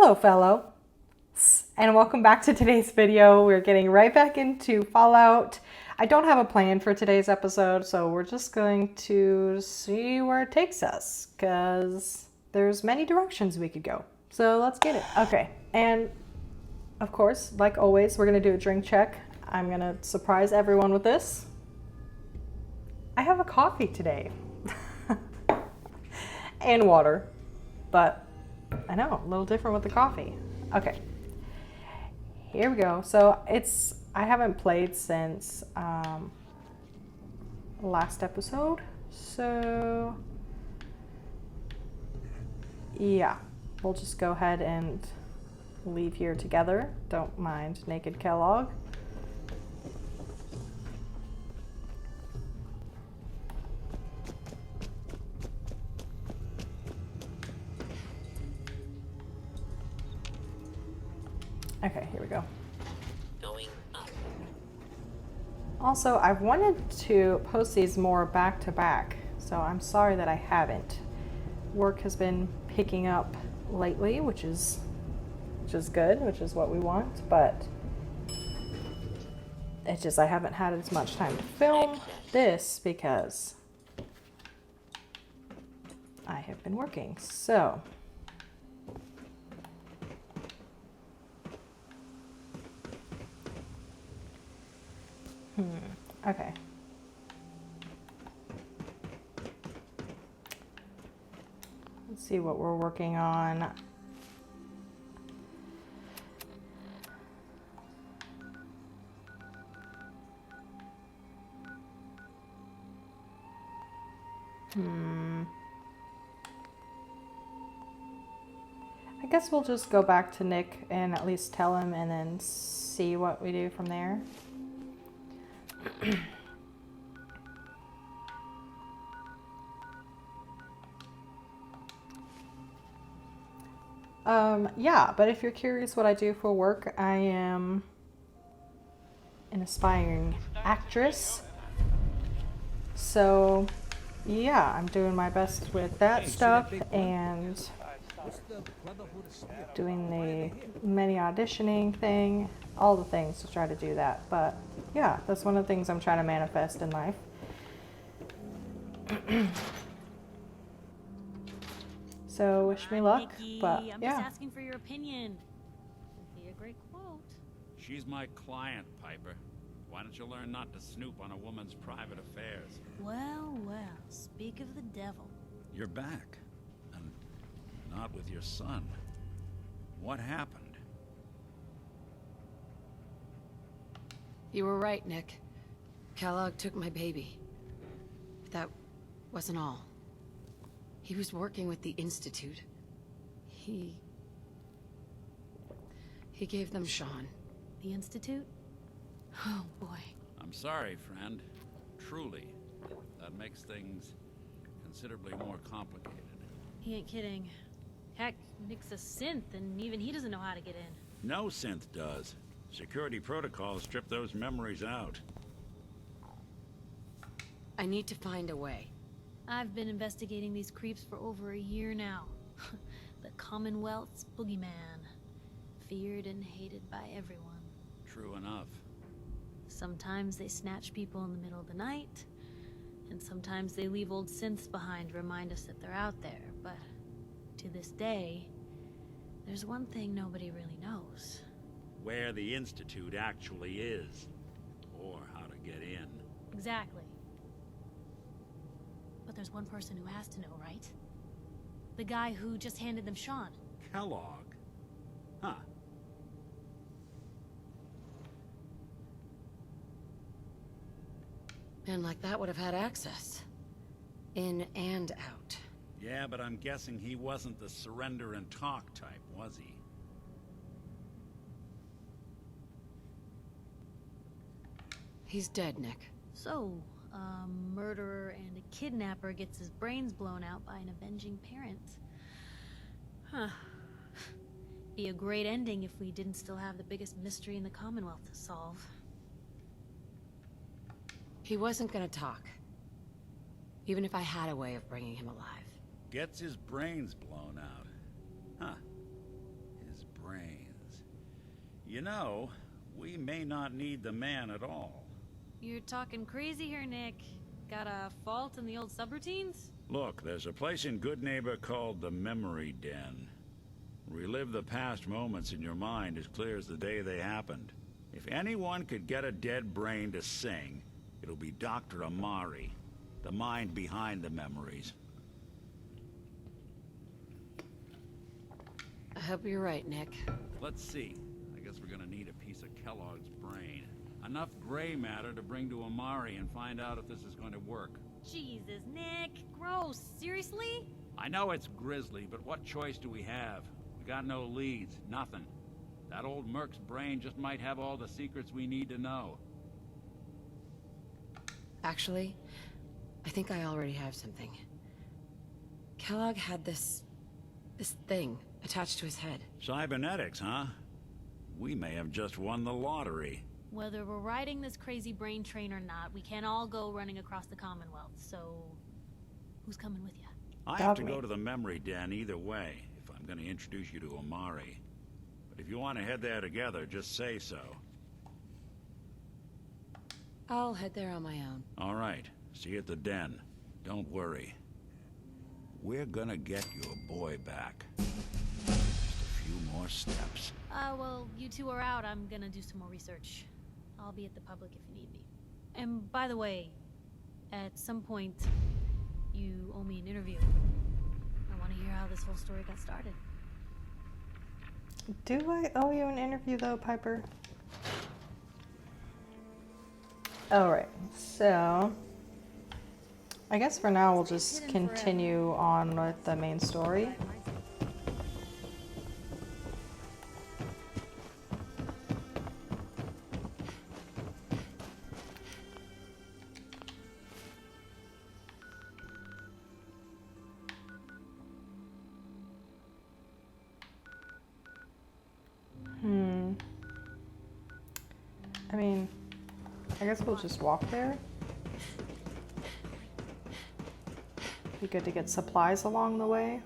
Hello, fellow, and welcome back to today's video. We're getting right back into Fallout. I don't have a plan for today's episode, so we're just going to see where it takes us, because there's many directions we could go. So let's get it. Okay, and of course, like always, we're going to do a drink check. I'm going to surprise everyone with this. I have a coffee today. And water, but I know, a little different with the coffee. Okay, here we go. So I haven't played since last episode, so yeah, we'll just go ahead and leave here together. Don't mind naked Kellogg. Okay, here we go. Going up. Also, I've wanted to post these more back to back, so I'm sorry that I haven't. Work has been picking up lately, which is good, which is what we want, but it's just I haven't had as much time to film this because I have been working. So okay. Let's see what we're working on. I guess we'll just go back to Nick and at least tell him and then see what we do from there. Yeah, but if you're curious what I do for work, I am an aspiring actress. So, yeah, I'm doing my best with that stuff and doing the many auditioning thing, all the things to try to do that. But yeah, that's one of the things I'm trying to manifest in life. So wish me luck, Nikki, but I'm yeah. just asking for your opinion. Would be a great quote. She's my client, Piper. Why don't you learn not to snoop on a woman's private affairs? Well, well, speak of the devil. You're back. And not with your son. What happened? You were right, Nick. Kellogg took my baby. But that wasn't all. He was working with the Institute. He gave them Sean. The Institute? Oh, boy. I'm sorry, friend. Truly. That makes things considerably more complicated. He ain't kidding. Heck, Nick's a synth, and even he doesn't know how to get in. No synth does. Security protocols strip those memories out. I need to find a way. I've been investigating these creeps for over a year now. The Commonwealth's boogeyman. Feared and hated by everyone. True enough. Sometimes they snatch people in the middle of the night, and sometimes they leave old synths behind to remind us that they're out there, but to this day, there's one thing nobody really knows. Where the Institute actually is. Or how to get in. Exactly. But there's one person who has to know, right? The guy who just handed them Sean. Kellogg? Huh. Men like that would have had access. In and out. Yeah, but I'm guessing he wasn't the surrender and talk type, was he? He's dead, Nick. So, a murderer and a kidnapper gets his brains blown out by an avenging parent. Huh. Be a great ending if we didn't still have the biggest mystery in the Commonwealth to solve. He wasn't gonna talk. Even if I had a way of bringing him alive. Gets his brains blown out. Huh. His brains. You know, we may not need the man at all. You're talking crazy here, Nick. Got a fault in the old subroutines? Look, there's a place in Goodneighbor called the Memory Den. Relive the past moments in your mind as clear as the day they happened. If anyone could get a dead brain to sing, it'll be Dr. Amari, the mind behind the memories. I hope you're right, Nick. Let's see. I guess we're gonna need a piece of Kellogg's brain. Enough gray matter to bring to Amari and find out if this is going to work. Jesus, Nick. Gross. Seriously? I know it's grisly, but what choice do we have? We got no leads, nothing. That old Merc's brain just might have all the secrets we need to know. Actually, I think I already have something. Kellogg had this thing attached to his head. Cybernetics, huh? We may have just won the lottery. Whether we're riding this crazy brain train or not, we can't all go running across the Commonwealth, so... who's coming with you? I have to go to the Memory Den either way, if I'm going to introduce you to Amari. But if you want to head there together, just say so. I'll head there on my own. All right. See you at the den. Don't worry. We're gonna get your boy back. Just a few more steps. Well, you two are out. I'm gonna do some more research. I'll be at the public if you need me. And by the way, at some point, you owe me an interview. I want to hear how this whole story got started. Do I owe you an interview though, Piper? Alright, so I guess for now we'll just continue on with the main story. I mean, I guess we'll just walk there. Be good to get supplies along the way.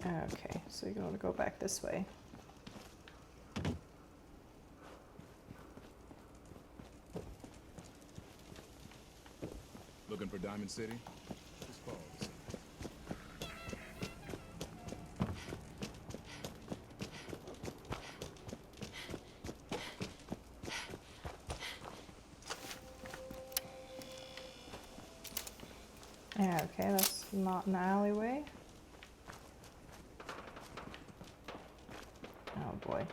Okay, so you're going to go back this way. Looking for Diamond City? Just follow us. Yeah, okay, that's not an alleyway. Oh boy.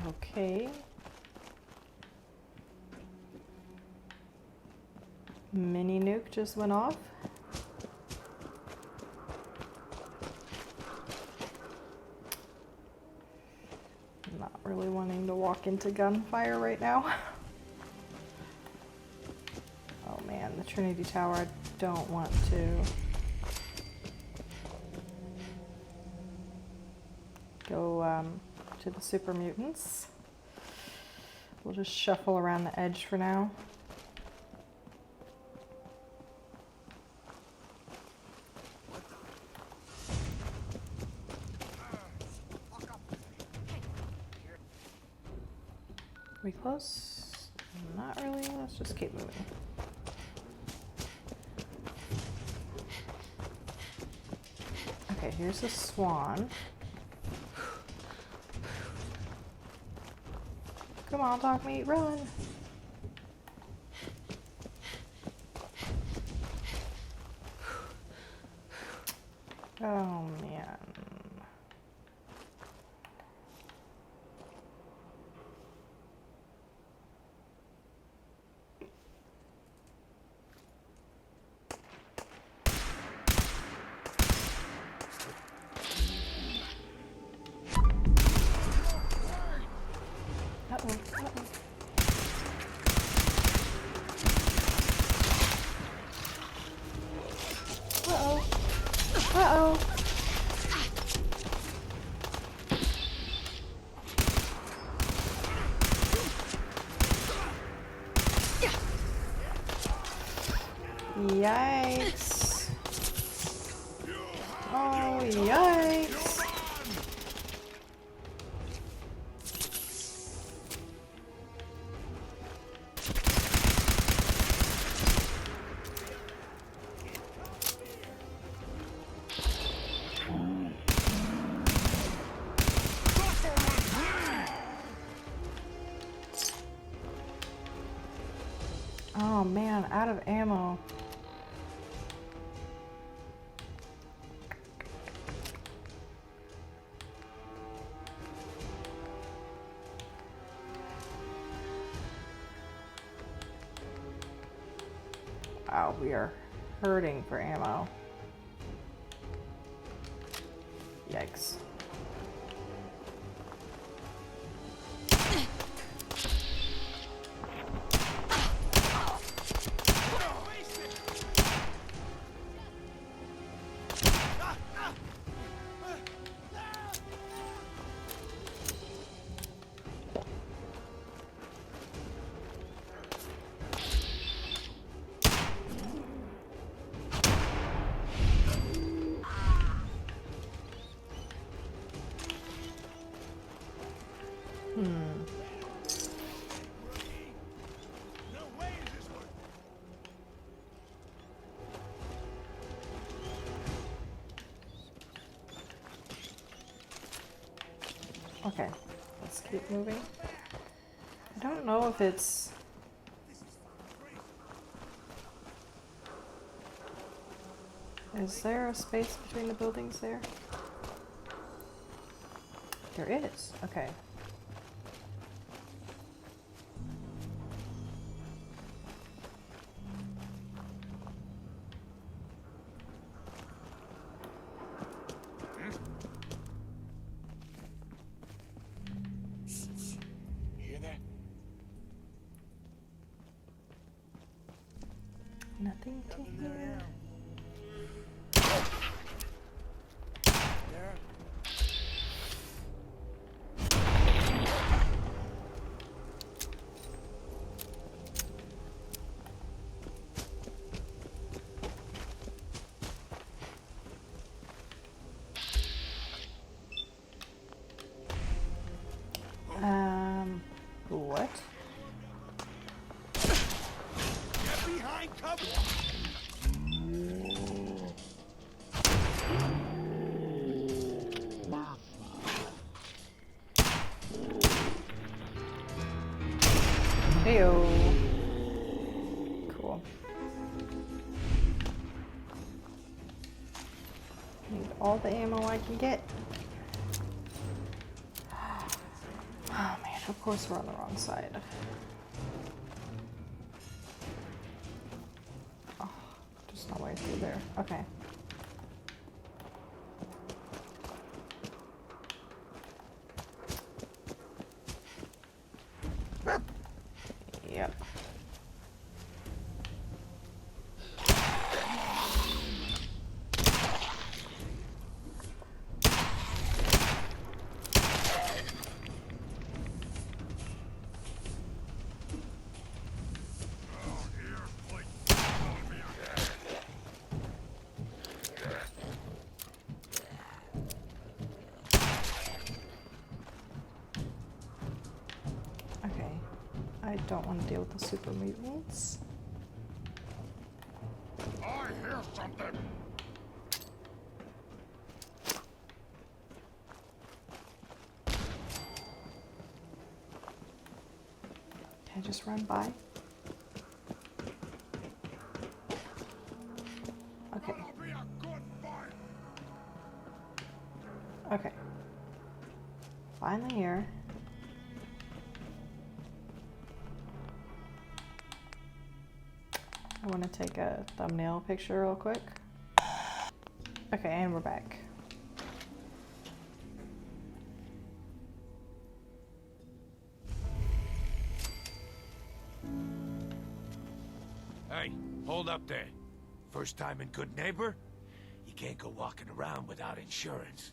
Okay. Mini nuke just went off. I'm not really wanting to walk into gunfire right now. Oh man, the Trinity Tower, I don't want to go to the super mutants. We'll just shuffle around the edge for now. We close? Not really. Let's just keep moving. Okay, here's a swan. Come on, dog meat, run! Oh man. Uh-oh. Uh-oh. Yikes. Oh, yikes. Oh man, out of ammo. Wow, we are hurting for ammo. Yikes. Okay, let's keep moving. I don't know if it's... Is there a space between the buildings there? There is. Okay. Hear that? Nothing to hear. There. What? Get behind cover. Heyo. Cool. Need all the ammo I can get. Oh man, of course we're on the wrong side. Oh, there's no way through there. Okay. Yep. Okay. I don't want to deal with the super mutants. I hear something. Can I just run by? Okay. That'll be a good fight. Okay. Finally here. I want to take a thumbnail picture real quick. Okay, and we're back. Hold up there. First time in Goodneighbor? You can't go walking around without insurance.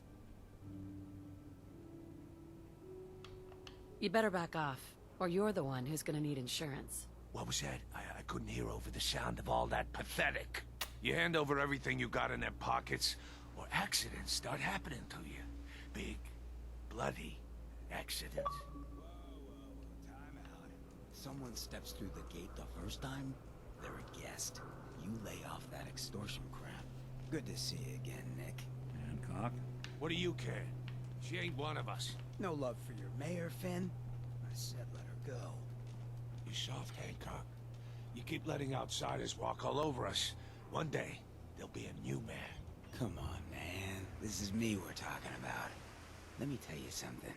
You better back off, or you're the one who's gonna need insurance. What was that? I couldn't hear over the sound of all that pathetic. You hand over everything you got in them pockets, or accidents start happening to you. Big, bloody accidents. Time out. Someone steps through the gate the first time, they're a guest. You lay off that extortion crap. Good to see you again, Nick. Hancock? What do you care? She ain't one of us. No love for your mayor, Finn? I said let her go. You soft, Hancock. You keep letting outsiders walk all over us. One day, there'll be a new man. Come on, man. This is me we're talking about. Let me tell you something.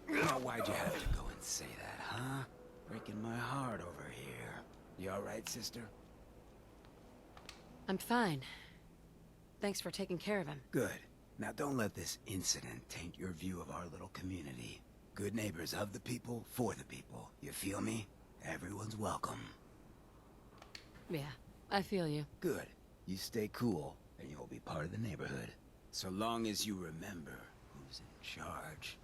Now, why'd you have to go and say that, huh? Breaking my heart over here. You alright, sister? I'm fine. Thanks for taking care of him. Good. Now don't let this incident taint your view of our little community. Good neighbors of the people, for the people. You feel me? Everyone's welcome. Yeah, I feel you. Good. You stay cool, and you'll be part of the neighborhood. So long as you remember who's in charge.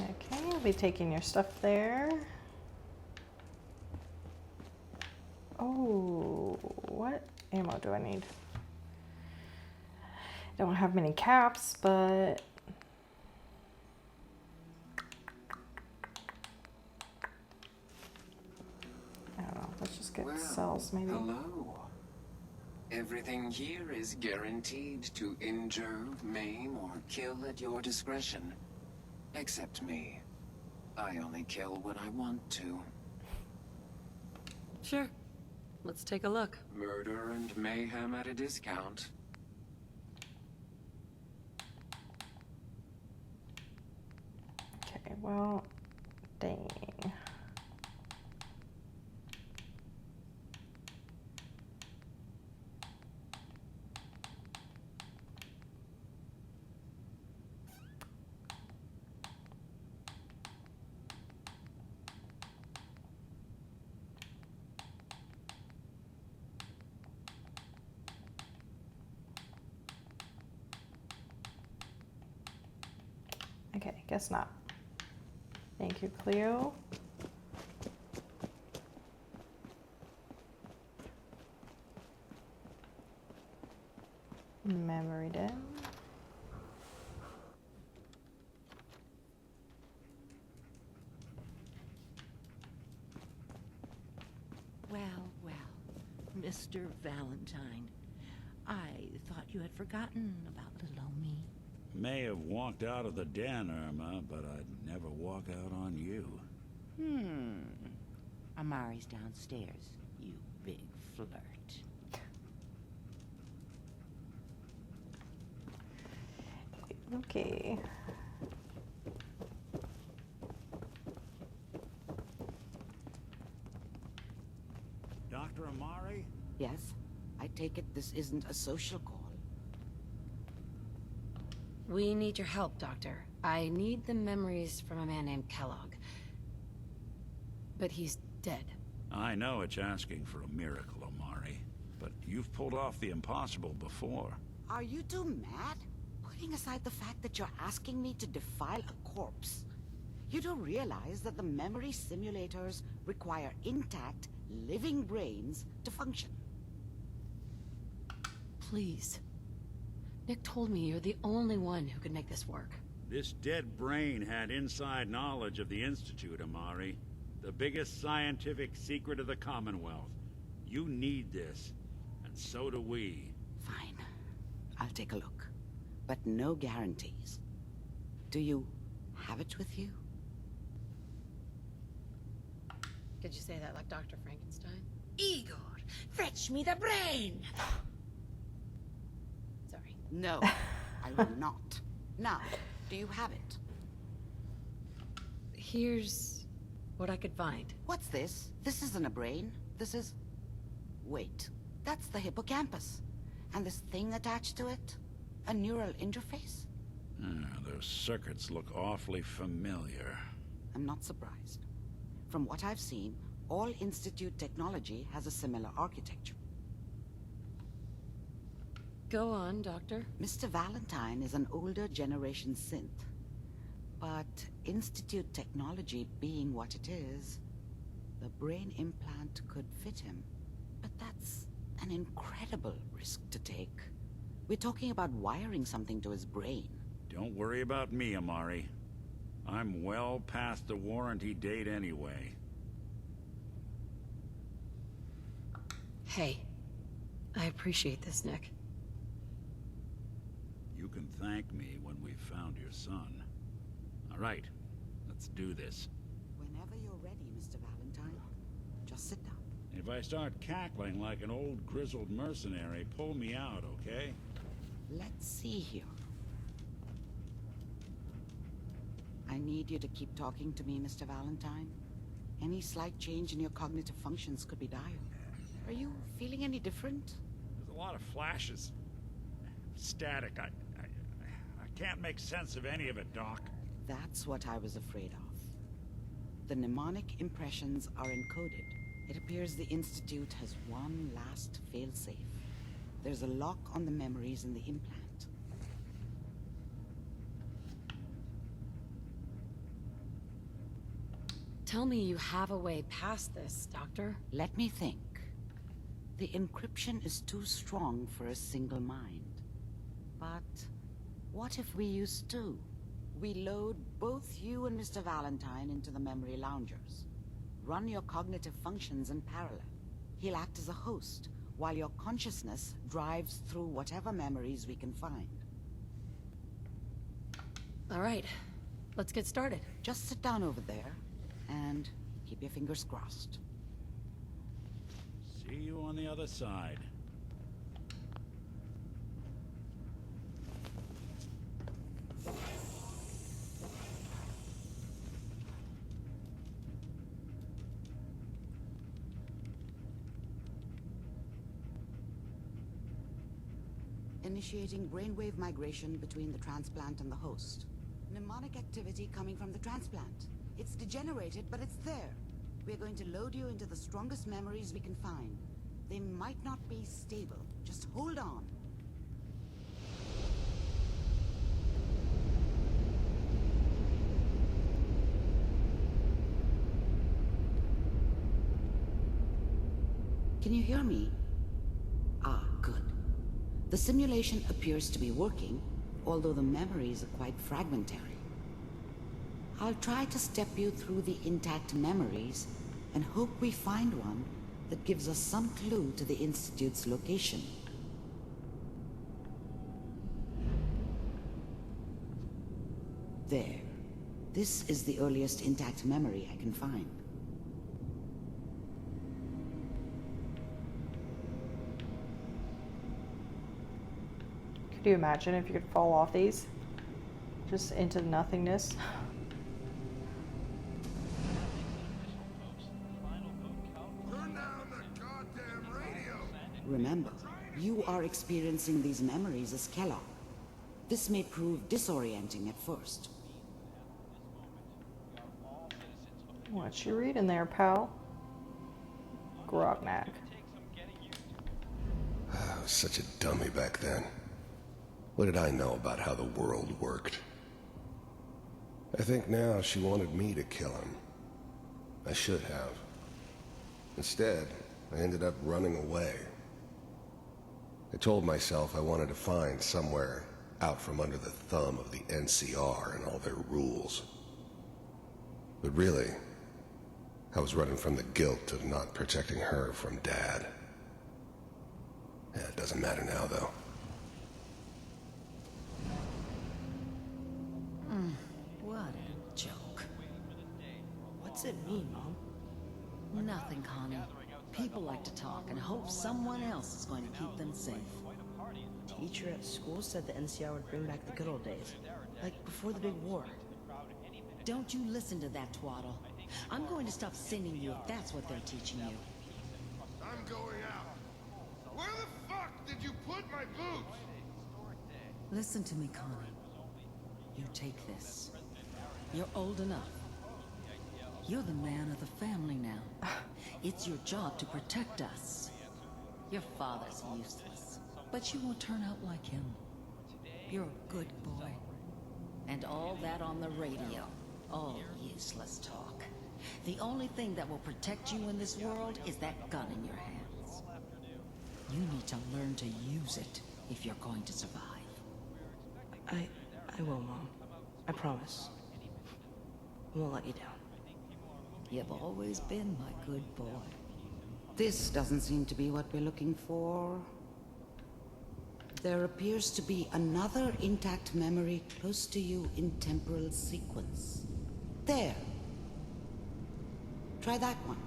Okay, I'll be taking your stuff there. Oh, what ammo do I need? Don't have many caps, but I don't know. Let's just get cells, maybe. Hello. Everything here is guaranteed to injure, maim, or kill at your discretion. Except me. I only kill when I want to. Sure. Let's take a look. Murder and mayhem at a discount. Okay, well, dang. Okay, guess not. Thank you, Cleo. Memory den. Well, well, Mr. Valentine. I thought you had forgotten about little old me. May have walked out of the den, Irma, but I'd never walk out on you. Amari's downstairs, you big flirt. Okay. Dr. Amari? Yes? I take it this isn't a social call. We need your help, Doctor. I need the memories from a man named Kellogg. But he's dead. I know it's asking for a miracle, Amari, but you've pulled off the impossible before. Are you two mad? Putting aside the fact that you're asking me to defile a corpse, you do realize that the memory simulators require intact, living brains to function. Please. Nick told me you're the only one who could make this work. This dead brain had inside knowledge of the Institute, Amari. The biggest scientific secret of the Commonwealth. You need this, and so do we. Fine. I'll take a look. But no guarantees. Do you have it with you? Did you say that like Dr. Frankenstein? Igor, fetch me the brain! Sorry. No, I will not. Now, do you have it? Here's what I could find. What's this? This isn't a brain. This is... Wait, that's the hippocampus. And this thing attached to it? A neural interface? Those circuits look awfully familiar. I'm not surprised. From what I've seen, all Institute technology has a similar architecture. Go on, Doctor. Mr. Valentine is an older generation synth. But Institute technology being what it is, the brain implant could fit him. But that's an incredible risk to take. We're talking about wiring something to his brain. Don't worry about me, Amari. I'm well past the warranty date anyway. Hey, I appreciate this, Nick. You can thank me when we've found your son. All right, let's do this. Whenever you're ready, Mr. Valentine, just sit down. If I start cackling like an old grizzled mercenary, pull me out, okay? Let's see here. I need you to keep talking to me, Mr. Valentine. Any slight change in your cognitive functions could be dire. Are you feeling any different? There's a lot of flashes. Static. I can't make sense of any of it, Doc. That's what I was afraid of. The mnemonic impressions are encoded. It appears the Institute has one last failsafe. There's a lock on the memories in the implant. Tell me you have a way past this, Doctor. Let me think. The encryption is too strong for a single mind. But what if we use two? We load both you and Mr. Valentine into the memory loungers. Run your cognitive functions in parallel. He'll act as a host, while your consciousness drives through whatever memories we can find. All right, let's get started. Just sit down over there, and keep your fingers crossed. See you on the other side. Initiating brainwave migration between the transplant and the host. Mnemonic activity coming from the transplant. It's degenerated, but it's there. We're going to load you into the strongest memories we can find. They might not be stable. Just hold on. Can you hear me? Ah, good. The simulation appears to be working, although the memories are quite fragmentary. I'll try to step you through the intact memories and hope we find one that gives us some clue to the Institute's location. There. This is the earliest intact memory I can find. Could you imagine if you could fall off these? Just into nothingness. Remember, you are experiencing these memories as Kellogg. This may prove disorienting at first. What you reading there, pal? Grognag. I was such a dummy back then. What did I know about how the world worked? I think now she wanted me to kill him. I should have. Instead, I ended up running away. I told myself I wanted to find somewhere out from under the thumb of the NCR and all their rules. But really, I was running from the guilt of not protecting her from Dad. Yeah, it doesn't matter now, though. What a joke. What's it mean, Mom? Nothing, Connie. People like to talk and hope someone else is going to keep them safe. Teacher at school said the NCR would bring back the good old days, like before the big war. Don't you listen to that twaddle. I'm going to stop singing you if that's what they're teaching you. I'm going out. Where the fuck did you put my boots? Listen to me, Connie. You take this. You're old enough. You're the man of the family now. It's your job to protect us. Your father's useless, but you won't turn out like him. You're a good boy. And all that on the radio. All useless talk. The only thing that will protect you in this world is that gun in your hands. You need to learn to use it if you're going to survive. I will, Mom. I promise. I won't let you down. You've always been my good boy. This doesn't seem to be what we're looking for. There appears to be another intact memory close to you in temporal sequence. There. Try that one.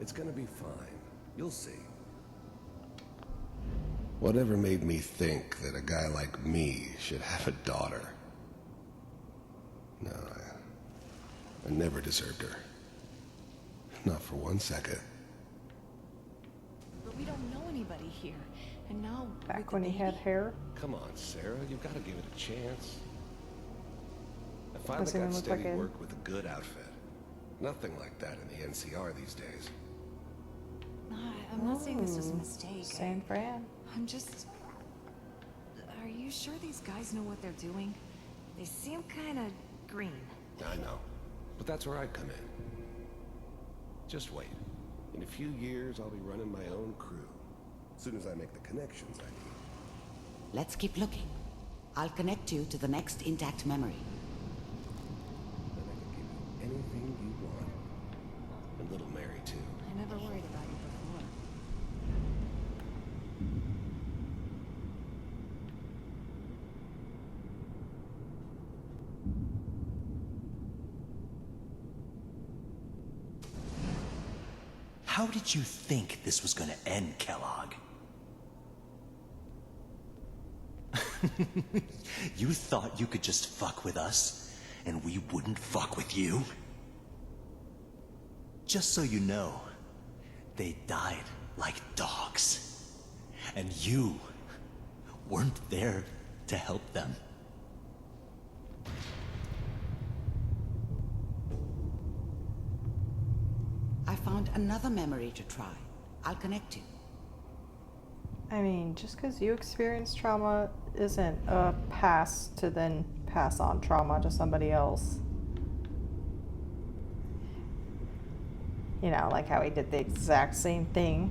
It's gonna be fine. You'll see. Whatever made me think that a guy like me should have a daughter? No, I never deserved her. Not for 1 second. But we don't know anybody here. And now, Back when he had hair. Come on, Sarah, you've got to give it a chance. I Doesn't finally even got look steady like it. work with a good outfit. Nothing like that in the NCR these days. No, I'm not saying this was a mistake. San Fran. I'm just... Are you sure these guys know what they're doing? They seem kind of green. I know, but that's where I come in. Just wait. In a few years, I'll be running my own crew. As soon as I make the connections I need. Let's keep looking. I'll connect you to the next intact memory. Then I can give you anything you want. And little Mary, too. I never worried about you before. How did you think this was gonna end, Kellogg? You thought you could just fuck with us, and we wouldn't fuck with you? Just so you know, they died like dogs. And you weren't there to help them. I found another memory to try. I'll connect you. I mean, just because you experience trauma isn't a pass to then pass on trauma to somebody else. You know, like how he did the exact same thing.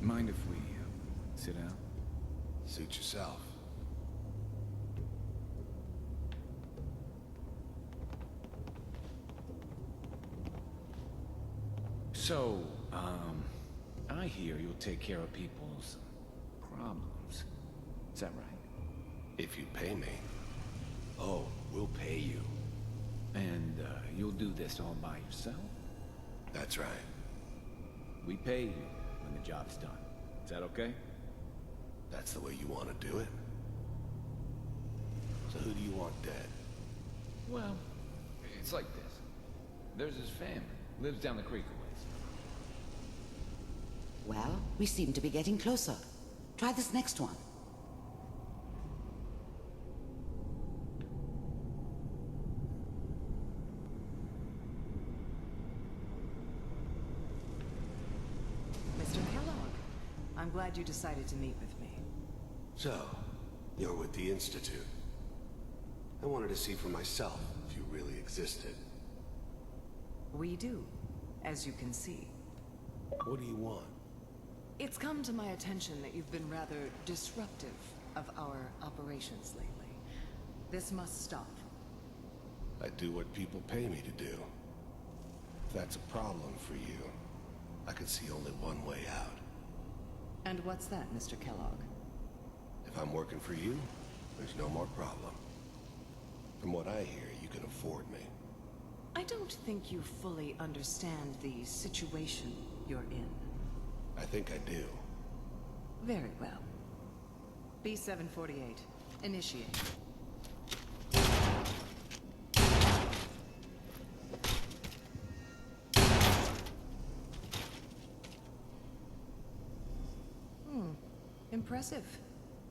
Mind if we sit down? Suit yourself. So, I hear you'll take care of people's problems. Is that right? If you pay me. Oh, we'll pay you. And, you'll do this all by yourself? That's right. We pay you when the job's done. Is that okay? That's the way you want to do it? So who do you want dead? Well, it's like this. There's his family. Lives down the creek a ways. Well, we seem to be getting closer. Try this next one. Mr. Kellogg, I'm glad you decided to meet with me. So, you're with the Institute. I wanted to see for myself if you really existed. We do, as you can see. What do you want? It's come to my attention that you've been rather disruptive of our operations lately. This must stop. I do what people pay me to do. If that's a problem for you, I could see only one way out. And what's that, Mr. Kellogg? If I'm working for you, there's no more problem. From what I hear, you can afford me. I don't think you fully understand the situation you're in. I think I do. Very well. B-748, initiate. Impressive.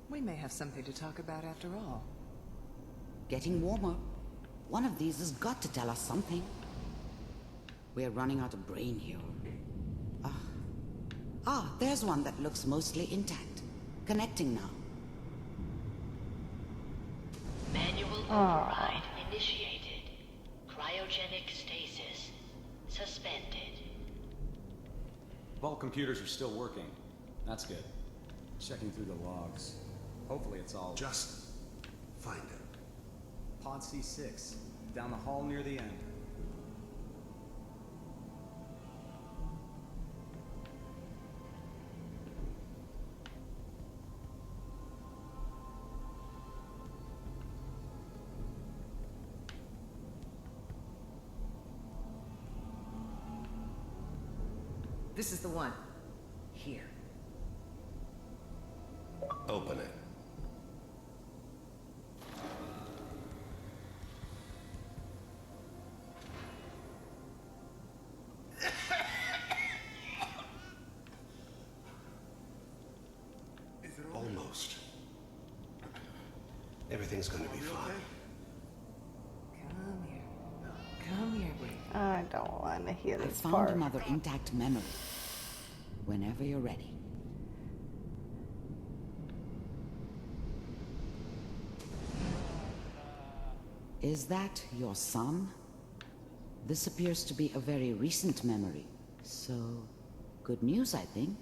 We may have something to talk about after all. Getting warmer. One of these has got to tell us something. We're running out of brain here. There's one that looks mostly intact. Connecting now. Manual override initiated. Cryogenic stasis suspended. Vault computers are still working. That's good. Checking through the logs. Hopefully it's all... Just find it. Pod C6, down the hall near the end. This is the one. Here. Open it. Almost. Everything's gonna be fine. Come here. Come here, Bree. I don't want to hear I this found part. another intact memory. Whenever you're ready. Is that your son? This appears to be a very recent memory. So, good news, I think.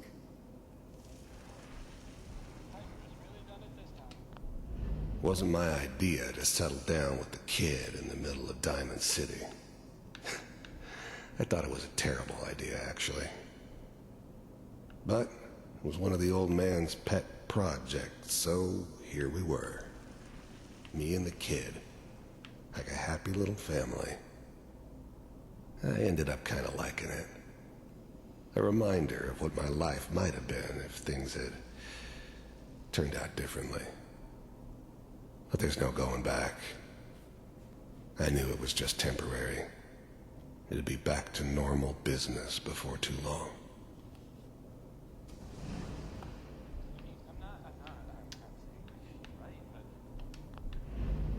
Wasn't my idea to settle down with the kid in the middle of Diamond City. I thought it was a terrible idea, actually. But it was one of the old man's pet projects, so here we were. Me and the kid. Like a happy little family. I ended up kind of liking it. A reminder of what my life might have been if things had turned out differently. But there's no going back. I knew it was just temporary. It'd be back to normal business before too long.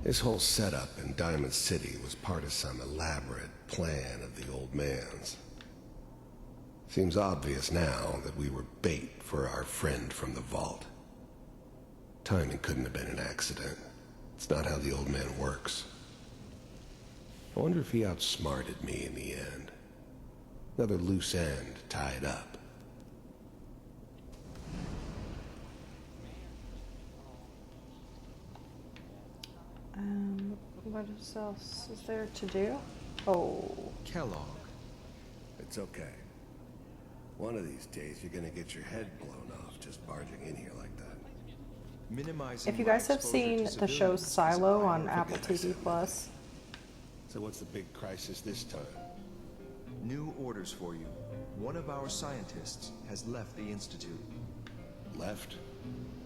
This whole setup in Diamond City was part of some elaborate plan of the old man's. Seems obvious now that we were bait for our friend from the vault. Timing couldn't have been an accident. It's not how the old man works. I wonder if he outsmarted me in the end. Another loose end tied up. What else is there to do? Oh. Kellogg. It's okay. One of these days you're gonna get your head blown off just barging in here like that. Minimizing If you guys have seen the show Silo on Apple TV Plus. So what's the big crisis this time? New orders for you. One of our scientists has left the Institute. Left?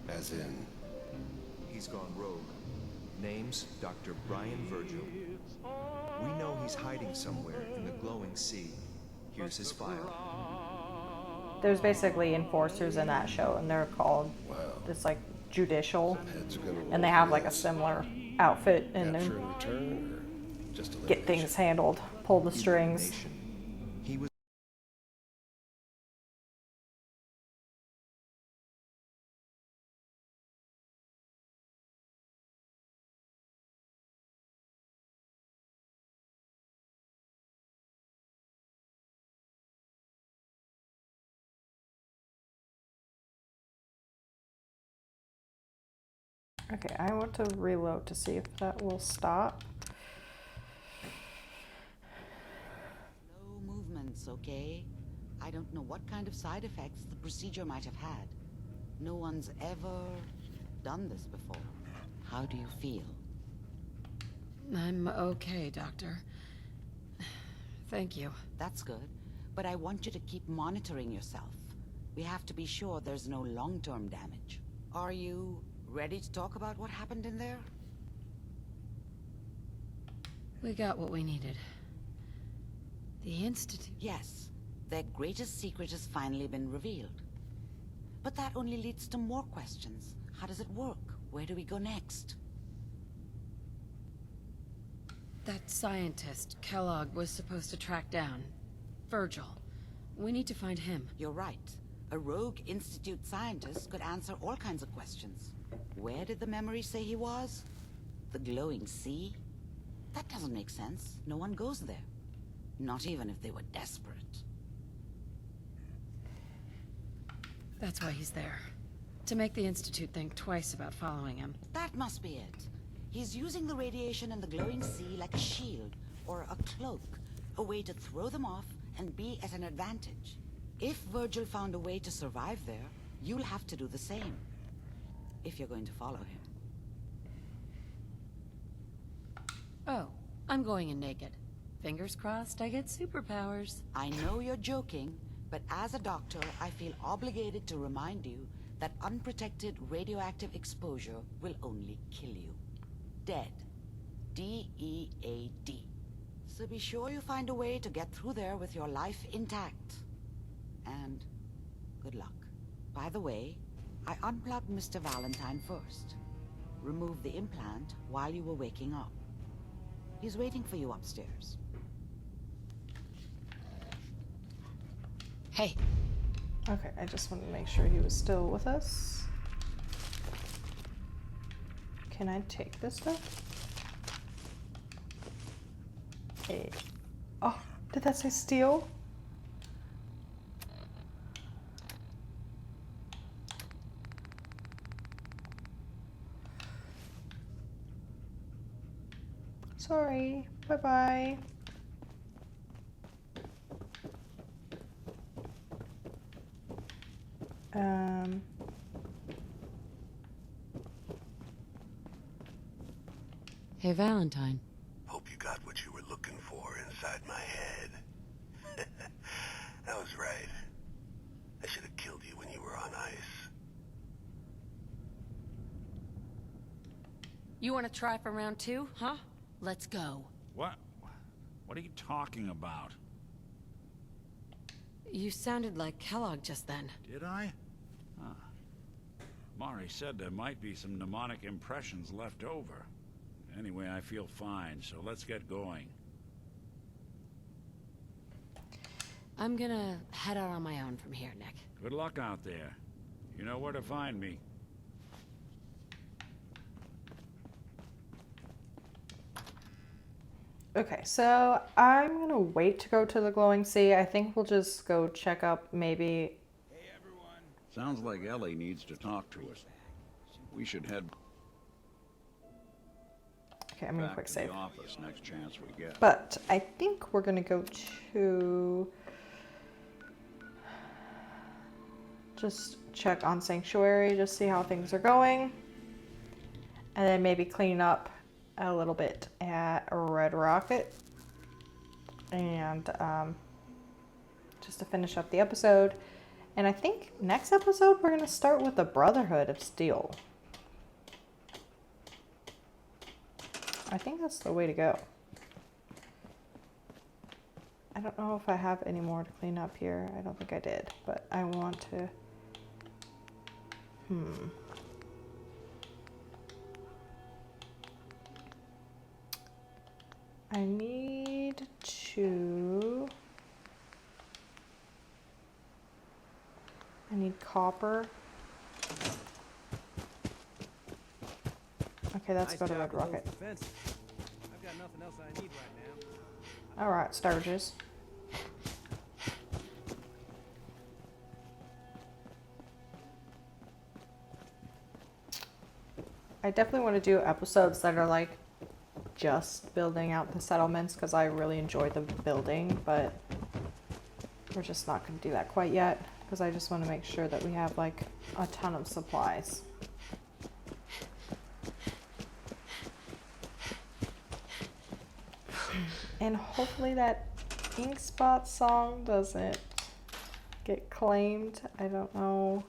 As in? He's gone rogue. Name's Dr. Brian Virgil. We know he's hiding somewhere in the glowing sea. Here's his file. There's basically enforcers in that show, and they're called this like judicial, and they have like a similar outfit and they get things handled, pull the strings. He was Okay, I want to reload to see if that will stop. Slow movements, okay? I don't know what kind of side effects the procedure might have had. No one's ever done this before. How do you feel? I'm okay, Doctor. Thank you. That's good. But I want you to keep monitoring yourself. We have to be sure there's no long-term damage. Are you ready to talk about what happened in there? We got what we needed. The Institute. Yes. Their greatest secret has finally been revealed. But that only leads to more questions. How does it work? Where do we go next? That scientist Kellogg was supposed to track down. Virgil. We need to find him. You're right. A rogue Institute scientist could answer all kinds of questions. Where did the memory say he was? The glowing sea? That doesn't make sense. No one goes there. Not even if they were desperate. That's why he's there. To make the Institute think twice about following him. That must be it. He's using the radiation in the glowing sea like a shield or a cloak, a way to throw them off and be at an advantage. If Virgil found a way to survive there, you'll have to do the same. If you're going to follow him. Oh, I'm going in naked. Fingers crossed I get superpowers. I know you're joking, but as a doctor, I feel obligated to remind you that unprotected radioactive exposure will only kill you. Dead. D-E-A-D. So be sure you find a way to get through there with your life intact. And good luck. By the way, I unplugged Mr. Valentine first. Removed the implant while you were waking up. He's waiting for you upstairs. Hey. Okay, I just wanted to make sure he was still with us. Can I take this stuff? Hey. Oh, did that say steal? Sorry. Bye-bye. Hey, Valentine. Hope you got what you were looking for inside my head. I was right. I should have killed you when you were on ice. You want to try for round 2, huh? Let's go. What? What are you talking about? You sounded like Kellogg just then. Did I? Huh. Amari said there might be some mnemonic impressions left over. Anyway, I feel fine, so let's get going. I'm gonna head out on my own from here, Nick. Good luck out there. You know where to find me. Okay, so I'm gonna wait to go to the glowing sea. I think we'll just go check up maybe. Sounds like Ellie needs to talk to us. We should head Okay, I'm gonna back quick to save. the office next chance we get. But I think we're gonna go to just check on Sanctuary, just see how things are going. And then maybe clean up a little bit at Red Rocket. And just to finish up the episode. And I think next episode we're gonna start with the Brotherhood of Steel. I think that's the way to go. I don't know if I have any more to clean up here. I don't think I did, but I want to... I need to... I need copper. Okay, let's go to Red Rocket. I've got nothing else I need right now. Alright, Sturges. I definitely want to do episodes that are like just building out the settlements because I really enjoy the building, but we're just not going to do that quite yet because I just want to make sure that we have like a ton of supplies. And hopefully that Ink Spot song doesn't get claimed. I don't know.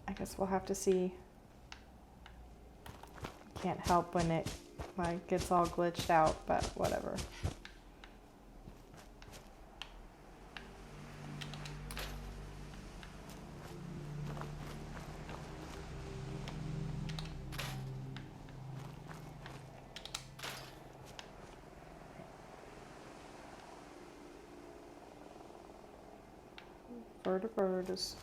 I guess we'll have to see. Can't help when it like gets all glitched out, but whatever. Murder is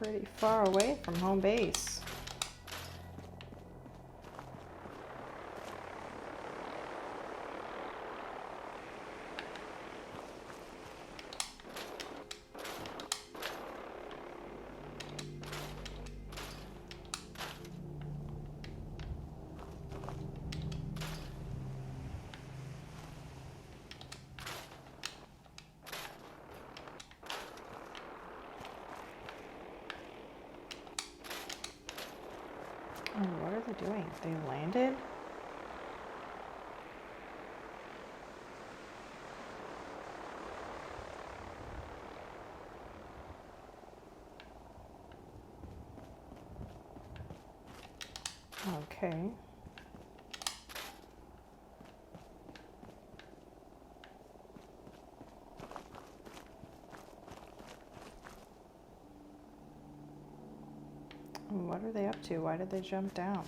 pretty far away from home base. Oh, what are they doing? They landed? Okay. What are they up to? Why did they jump down?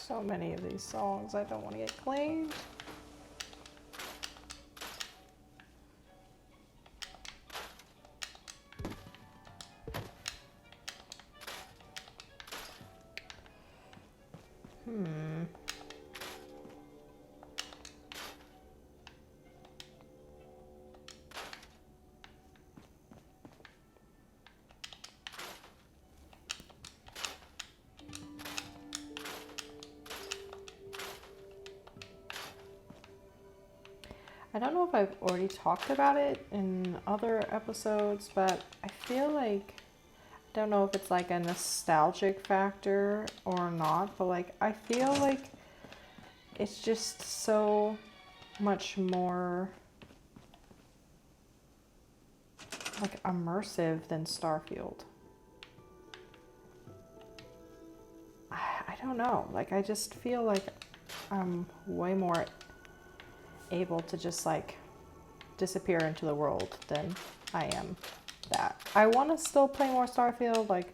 So many of these songs, I don't want to get claimed. I don't know if I've already talked about it in other episodes, but I feel like, I don't know if it's like a nostalgic factor or not, but like I feel like it's just so much more like immersive than Starfield. I don't know, like I just feel like I'm way more able to just like disappear into the world than I am that. I want to still play more Starfield, like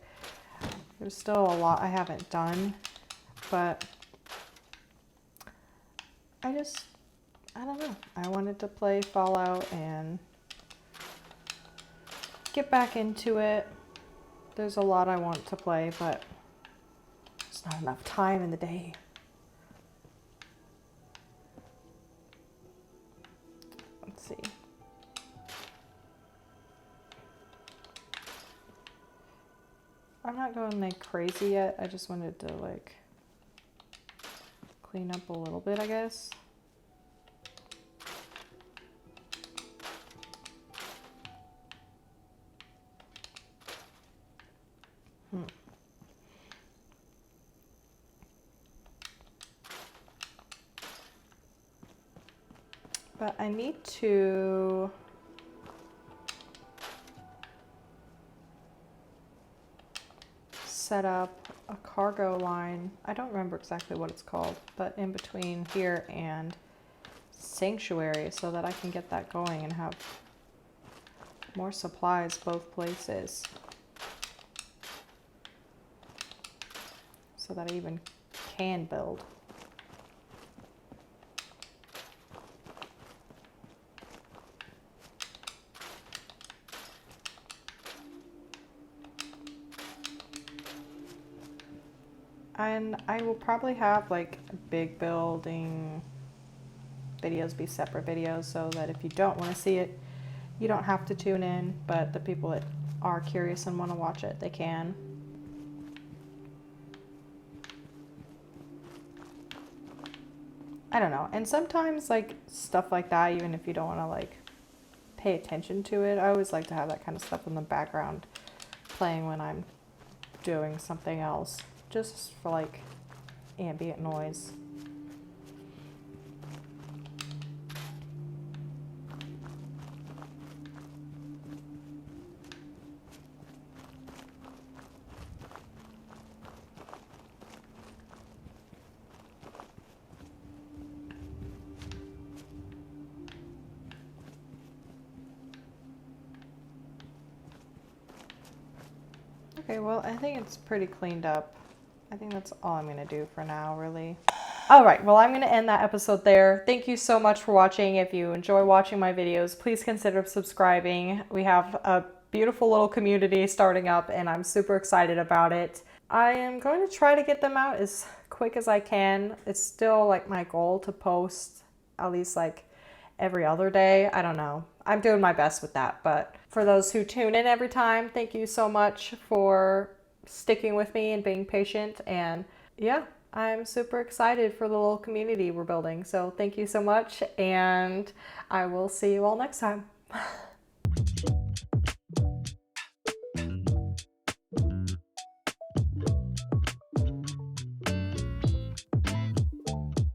there's still a lot I haven't done, but I don't know. I wanted to play Fallout and get back into it. There's a lot I want to play, but there's not enough time in the day. Let's see. I'm not going like crazy yet. I just wanted to like clean up a little bit, I guess. But I need to set up a cargo line. I don't remember exactly what it's called, but in between here and Sanctuary so that I can get that going and have more supplies both places. So that I even can build. And I will probably have like big building videos be separate videos so that if you don't want to see it, You don't have to tune in, but the people that are curious and want to watch it, they can. I don't know. And sometimes like stuff like that, even if you don't want to like pay attention to it, I always like to have that kind of stuff in the background playing when I'm doing something else, just for like ambient noise. Okay, well, I think it's pretty cleaned up. I think that's all I'm going to do for now, really. All right, well, I'm going to end that episode there. Thank you so much for watching. If you enjoy watching my videos, please consider subscribing. We have a beautiful little community starting up, and I'm super excited about it. I am going to try to get them out as quick as I can. It's still like my goal to post at least like every other day. I don't know. I'm doing my best with that, but for those who tune in every time, thank you so much for sticking with me and being patient. And yeah, I'm super excited for the little community we're building. So thank you so much, and I will see you all next time.